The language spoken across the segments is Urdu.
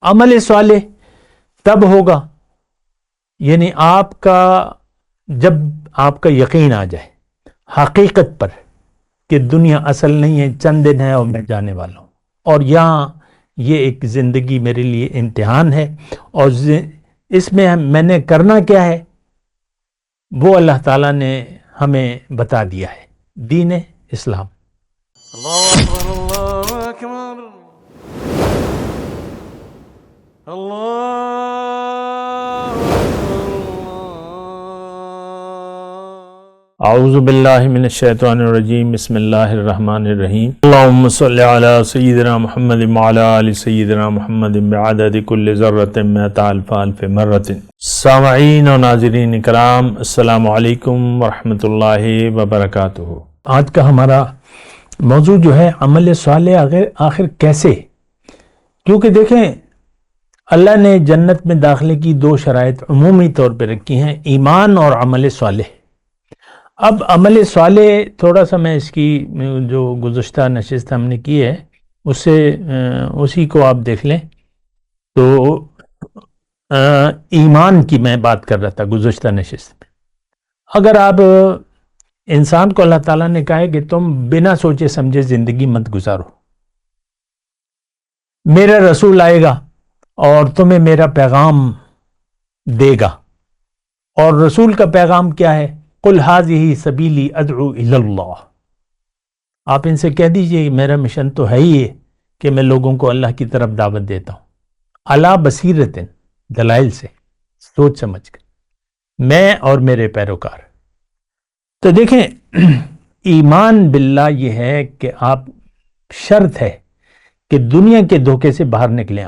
عمل صالح تب ہوگا یعنی جب آپ کا یقین آ جائے حقیقت پر کہ دنیا اصل نہیں ہے، چند دن ہے اور میں جانے والا ہوں، اور یہاں یہ ایک زندگی میرے لیے امتحان ہے، اور اس میں میں نے کرنا کیا ہے وہ اللہ تعالیٰ نے ہمیں بتا دیا ہے، دین اسلام۔ اللہ اکبر اللہ اکبر اللہ اعوذ باللہ من الشیطان الرجیم، بسم اللہ الرحمن الرحیم۔ اللہم صلی علی سیدنا محمد وعلی آل سیدنا محمد بعدد کل ذرۃ مئۃ الف الف مرۃ۔ سامعین و ناظرین کرام، السلام علیکم ورحمۃ اللہ وبرکاتہ۔ آج کا ہمارا موضوع جو ہے عمل صالح آخر کیسے، کیونکہ دیکھیں اللہ نے جنت میں داخلے کی دو شرائط عمومی طور پہ رکھی ہیں، ایمان اور عمل صالح۔ اب عمل صالح تھوڑا سا میں اس کی جو گزشتہ نشست ہم نے کی ہے اسی کو آپ دیکھ لیں۔ تو ایمان کی میں بات کر رہا تھا گزشتہ نشست میں۔ اگر آپ انسان کو اللہ تعالیٰ نے کہا ہے کہ تم بنا سوچے سمجھے زندگی مت گزارو، میرا رسول آئے گا اور تمہیں میرا پیغام دے گا، اور رسول کا پیغام کیا ہے؟ قل ھذہ سبیلی ادعو الی اللہ۔ آپ ان سے کہہ دیجئے میرا مشن تو ہے ہی ہے کہ میں لوگوں کو اللہ کی طرف دعوت دیتا ہوں، علی بصیرۃ، دلائل سے، سوچ سمجھ کر، میں اور میرے پیروکار۔ تو دیکھیں ایمان باللہ یہ ہے کہ آپ شرط ہے کہ دنیا کے دھوکے سے باہر نکلیں۔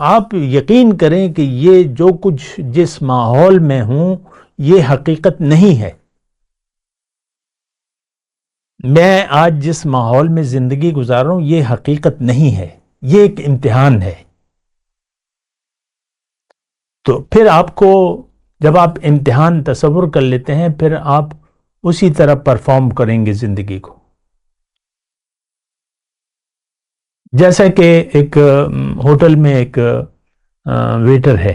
آپ یقین کریں کہ یہ جو کچھ جس ماحول میں ہوں یہ حقیقت نہیں ہے۔ میں آج جس ماحول میں زندگی گزار رہا ہوں یہ حقیقت نہیں ہے، یہ ایک امتحان ہے۔ تو پھر آپ کو جب آپ امتحان تصور کر لیتے ہیں پھر آپ اسی طرح پرفارم کریں گے زندگی کو۔ جیسا کہ ایک ہوٹل میں ایک ویٹر ہے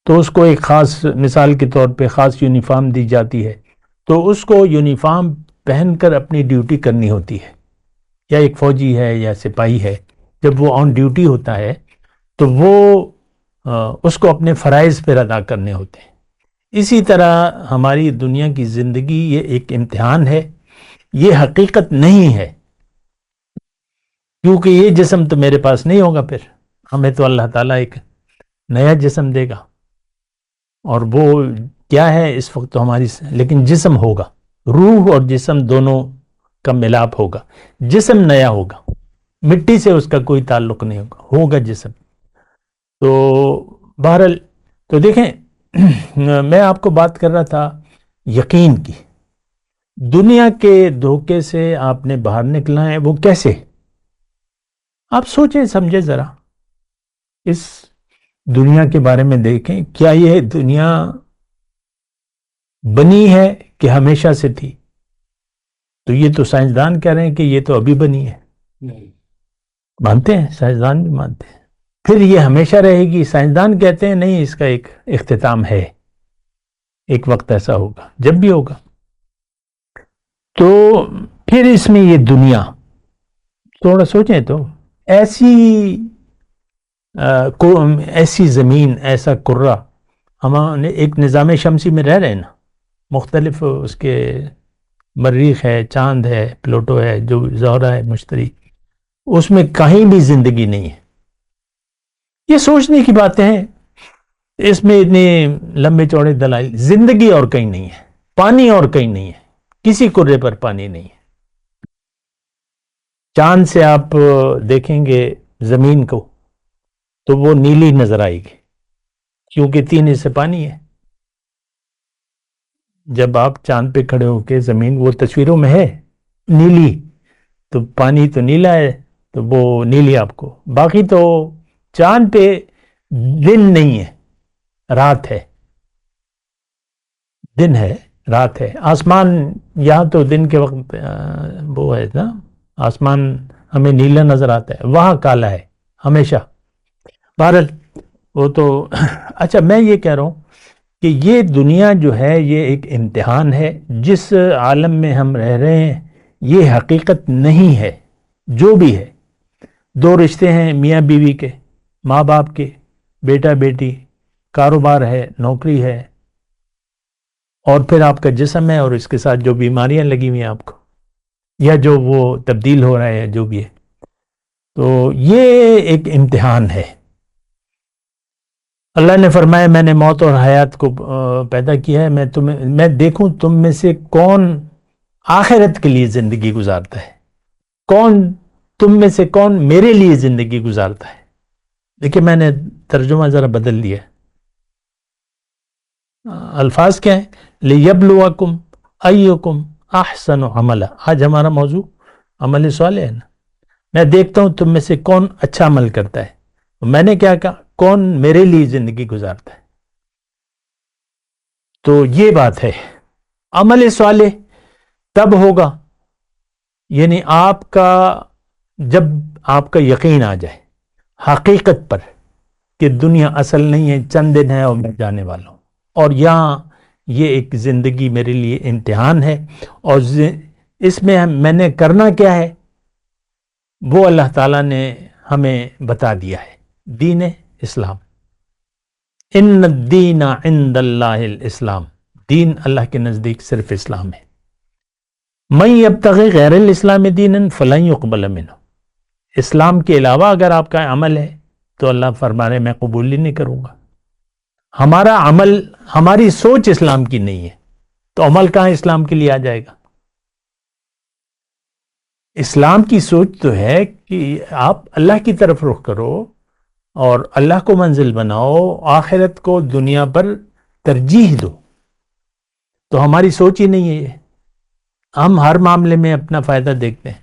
تو اس کو ایک خاص، مثال کے طور پہ خاص یونیفارم دی جاتی ہے، تو اس کو یونیفارم پہن کر اپنی ڈیوٹی کرنی ہوتی ہے، یا ایک فوجی ہے یا سپاہی ہے جب وہ آن ڈیوٹی ہوتا ہے تو وہ اس کو اپنے فرائض پر ادا کرنے ہوتے ہیں۔ اسی طرح ہماری دنیا کی زندگی یہ ایک امتحان ہے، یہ حقیقت نہیں ہے، کیونکہ یہ جسم تو میرے پاس نہیں ہوگا، پھر ہمیں تو اللہ تعالیٰ ایک نیا جسم دے گا، اور وہ کیا ہے اس وقت تو ہماری، لیکن جسم ہوگا، روح اور جسم دونوں کا ملاپ ہوگا، جسم نیا ہوگا، مٹی سے اس کا کوئی تعلق نہیں ہوگا جسم۔ تو بہرحال تو دیکھیں میں آپ کو بات کر رہا تھا یقین کی، دنیا کے دھوکے سے آپ نے باہر نکلنا ہے، وہ کیسے؟ آپ سوچیں سمجھیں ذرا، اس دنیا کے بارے میں دیکھیں، کیا یہ دنیا بنی ہے کہ ہمیشہ سے تھی؟ تو یہ تو سائنسدان کہہ رہے ہیں کہ یہ تو ابھی بنی ہے، مانتے ہیں، سائنسدان بھی مانتے ہیں۔ پھر یہ ہمیشہ رہے گی؟ سائنسدان کہتے ہیں نہیں، اس کا ایک اختتام ہے، ایک وقت ایسا ہوگا جب بھی ہوگا۔ تو پھر اس میں یہ دنیا تھوڑا سوچیں تو، ایسی زمین، ایسا کرہ، ہم ایک نظام شمسی میں رہ رہے ہیں نا، مختلف اس کے مریخ ہے، چاند ہے، پلوٹو ہے، جو زہرہ ہے، مشتری، اس میں کہیں بھی زندگی نہیں ہے۔ یہ سوچنے کی باتیں ہیں، اس میں اتنے لمبے چوڑے دلائل، زندگی اور کہیں نہیں ہے، پانی اور کہیں نہیں ہے، کسی کرے پر پانی نہیں ہے۔ چاند سے آپ دیکھیں گے زمین کو تو وہ نیلی نظر آئے گی، کیونکہ 3 حصے پانی ہے۔ جب آپ چاند پہ کھڑے ہو کے زمین، وہ تصویروں میں ہے نیلی، تو پانی تو نیلا ہے، تو وہ نیلی آپ کو، باقی تو چاند پہ دن نہیں ہے، رات ہے، دن ہے، رات ہے۔ آسمان یہاں تو دن کے وقت وہ ہے نا، آسمان ہمیں نیلا نظر آتا ہے، وہاں کالا ہے ہمیشہ. بہرحال وہ تو اچھا میں یہ کہہ رہا ہوں کہ یہ دنیا جو ہے یہ ایک امتحان ہے. جس عالم میں ہم رہ رہے ہیں یہ حقیقت نہیں ہے. جو بھی ہے، دو رشتے ہیں میاں بیوی کے، ماں باپ کے، بیٹا بیٹی، کاروبار ہے، نوکری ہے، اور پھر آپ کا جسم ہے اور اس کے ساتھ جو بیماریاں لگی ہوئی ہیں آپ کو، یا جو وہ تبدیل ہو رہا ہے جو بھی ہے. تو یہ ایک امتحان ہے. اللہ نے فرمایا میں نے موت اور حیات کو پیدا کیا ہے میں دیکھوں تم میں سے کون آخرت کے لیے زندگی گزارتا ہے، تم میں سے کون میرے لیے زندگی گزارتا ہے. دیکھیں میں نے ترجمہ ذرا بدل دیا. الفاظ کیا ہیں؟ لِيَبْلُوَكُمْ أَيُّكُمْ أَحْسَنُ عَمَلًا. آج ہمارا موضوع عمل صالح ہے نا. میں دیکھتا ہوں تم میں سے کون اچھا عمل کرتا ہے. میں نے کیا کہا؟ کون میرے لیے زندگی گزارتا ہے. تو یہ بات ہے. عمل صالح تب ہوگا یعنی جب آپ کا یقین آ جائے حقیقت پر کہ دنیا اصل نہیں ہے، چند دن ہے اور میں جانے والا ہوں، اور یہاں یہ ایک زندگی میرے لیے امتحان ہے، اور اس میں میں نے کرنا کیا ہے وہ اللہ تعالیٰ نے ہمیں بتا دیا ہے. دین اسلام، ان الدین عند اللہ الاسلام، دین اللہ کے نزدیک صرف اسلام ہے. من یبتغی غیر الاسلام دینا فلن یقبل منہ. اسلام کے علاوہ اگر آپ کا عمل ہے تو اللہ فرما رہے میں قبول ہی نہیں کروں گا. ہمارا عمل، ہماری سوچ اسلام کی نہیں ہے تو عمل کہاں اسلام کے لیے آ جائے گا؟ اسلام کی سوچ تو ہے کہ آپ اللہ کی طرف رخ کرو اور اللہ کو منزل بناؤ، آخرت کو دنیا پر ترجیح دو. تو ہماری سوچ ہی نہیں ہے یہ. ہم ہر معاملے میں اپنا فائدہ دیکھتے ہیں،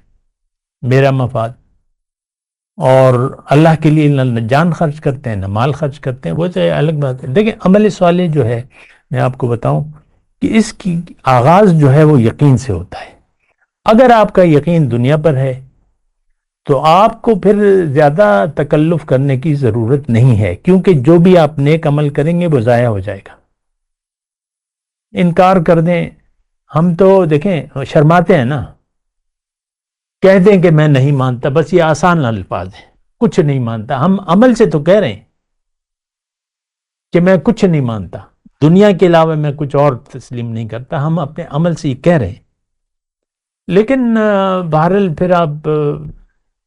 میرا مفاد، اور اللہ کے لیے نہ جان خرچ کرتے ہیں نہ مال خرچ کرتے ہیں. وہ تو الگ بات ہے. دیکھیں عمل صالح جو ہے میں آپ کو بتاؤں کہ اس کی آغاز جو ہے وہ یقین سے ہوتا ہے. اگر آپ کا یقین دنیا پر ہے تو آپ کو پھر زیادہ تکلف کرنے کی ضرورت نہیں ہے، کیونکہ جو بھی آپ نیک عمل کریں گے وہ ضائع ہو جائے گا. انکار کر دیں. ہم تو دیکھیں شرماتے ہیں نا، کہہ دیں کہ میں نہیں مانتا، بس یہ آسان الفاظ ہیں، کچھ نہیں مانتا. ہم عمل سے تو کہہ رہے ہیں کہ میں کچھ نہیں مانتا، دنیا کے علاوہ میں کچھ اور تسلیم نہیں کرتا. ہم اپنے عمل سے یہ کہہ رہے ہیں، لیکن بہرحال پھر آپ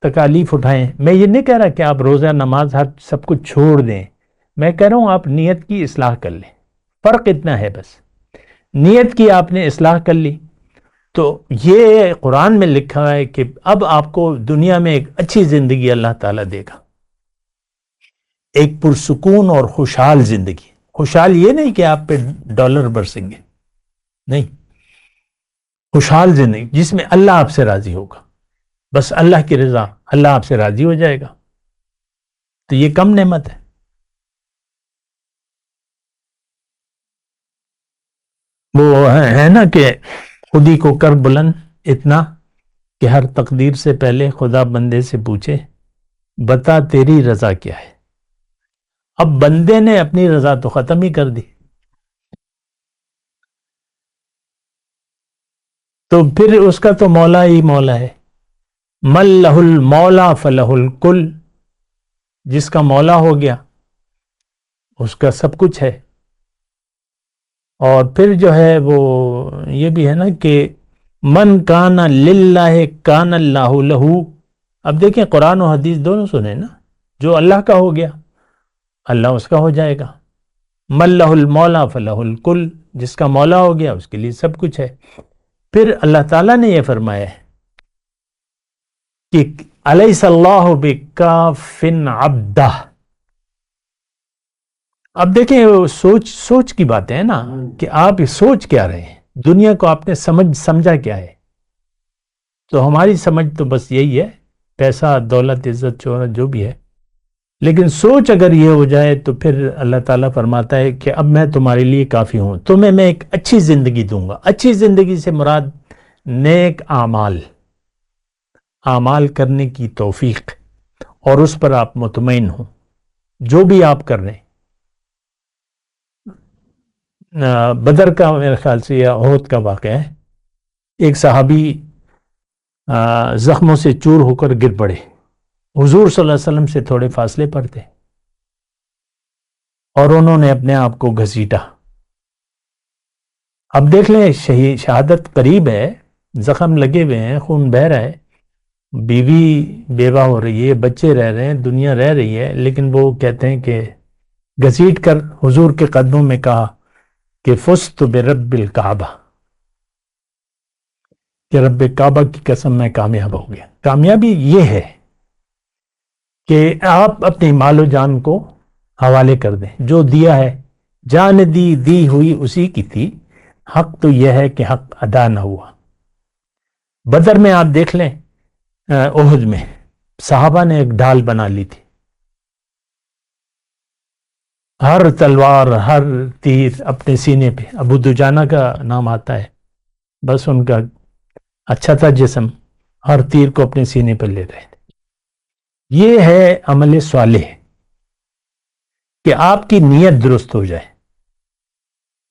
تکالیف اٹھائیں. میں یہ نہیں کہہ رہا کہ آپ روزہ نماز ہر سب کچھ چھوڑ دیں. میں کہہ رہا ہوں آپ نیت کی اصلاح کر لیں. فرق اتنا ہے بس، نیت کی آپ نے اصلاح کر لی تو یہ قرآن میں لکھا ہے کہ اب آپ کو دنیا میں ایک اچھی زندگی اللہ تعالیٰ دے گا، ایک پرسکون اور خوشحال زندگی. خوشحال یہ نہیں کہ آپ پہ ڈالر برسیں گے، نہیں، خوشحال زندگی جس میں اللہ آپ سے راضی ہوگا، بس اللہ کی رضا، اللہ آپ سے راضی ہو جائے گا. تو یہ کم نعمت ہے. وہ ہے نا کہ خودی کو کر بلند اتنا کہ ہر تقدیر سے پہلے خدا بندے سے پوچھے بتا تیری رضا کیا ہے. اب بندے نے اپنی رضا تو ختم ہی کر دی، تو پھر اس کا تو مولا ہی مولا ہے. من لہ المولا فلہ الکل. جس کا مولا ہو گیا اس کا سب کچھ ہے. اور پھر جو ہے وہ یہ بھی ہے نا کہ من کان للہ کان اللہ لہو. اب دیکھیں قرآن و حدیث دونوں سنیں نا، جو اللہ کا ہو گیا اللہ اس کا ہو جائے گا. من لہ المولا فلہ الکل. جس کا مولا ہو گیا اس کے لیے سب کچھ ہے. پھر اللہ تعالیٰ نے یہ فرمایا ہے کہ الیس اللہ بکاف عبدہ. اب دیکھیں سوچ کی باتیں ہیں نا کہ آپ سوچ کیا رہے ہیں، دنیا کو آپ نے سمجھا کیا ہے. تو ہماری سمجھ تو بس یہی ہے، پیسہ، دولت، عزت، شہرت جو بھی ہے. لیکن سوچ اگر یہ ہو جائے تو پھر اللہ تعالیٰ فرماتا ہے کہ اب میں تمہارے لیے کافی ہوں، تمہیں میں ایک اچھی زندگی دوں گا. اچھی زندگی سے مراد نیک اعمال، اعمال کرنے کی توفیق اور اس پر آپ مطمئن ہوں جو بھی آپ کر رہے ہیں. بدر کا میرے خیال سے یا احد کا واقعہ ہے. ایک صحابی زخموں سے چور ہو کر گر پڑے. حضور صلی اللہ علیہ وسلم سے تھوڑے فاصلے پر تھے اور انہوں نے اپنے آپ کو گھسیٹا. اب دیکھ لیں شہادت قریب ہے، زخم لگے ہوئے ہیں، خون بہہ رہا ہے، بیوی بیوہ ہو رہی ہے، بچے رہ رہے ہیں، دنیا رہ رہی ہے، لیکن وہ کہتے ہیں کہ گھسیٹ کر حضور کے قدموں میں کہا کہ فزت برب الکعبہ، کہ رب کعبہ کی قسم میں کامیاب ہو گیا. کامیابی یہ ہے کہ آپ اپنی مال و جان کو حوالے کر دیں. جو دیا ہے، جان دی ہوئی اسی کی تھی. حق تو یہ ہے کہ حق ادا نہ ہوا. بدر میں آپ دیکھ لیں، احد میں صحابہ نے ایک ڈھال بنا لی تھی. ہر تلوار، ہر تیر اپنے سینے پہ. ابو دجانہ کا نام آتا ہے، بس ان کا اچھا تھا جسم، ہر تیر کو اپنے سینے پر لے رہے تھے. یہ ہے عمل صالح، کہ آپ کی نیت درست ہو جائے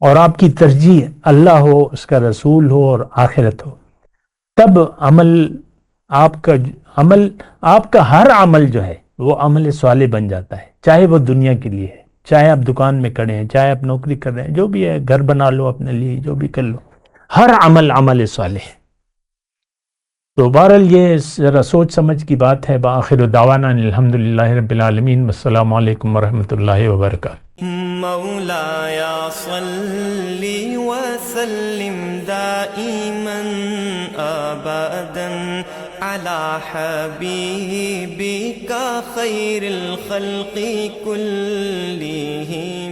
اور آپ کی ترجیح اللہ ہو، اس کا رسول ہو اور آخرت ہو. تب آپ کا ہر عمل جو ہے وہ عمل صالح بن جاتا ہے. چاہے وہ دنیا کے لیے ہے، چاہے آپ دکان میں کھڑے ہیں، چاہے آپ نوکری کر رہے ہیں، جو بھی ہے، گھر بنا لو اپنے لیے، جو بھی کر لو، ہر عمل صالح ہے. تو بہرحال یہ ذرا سوچ سمجھ کی بات ہے. بآخر دعوانا الحمدللہ رب العالمین، والسلام علیکم ورحمۃ اللہ وبرکاتہ. مولاي صل وسلم دائما ابدا على حبيبك خير الخلق كلهم.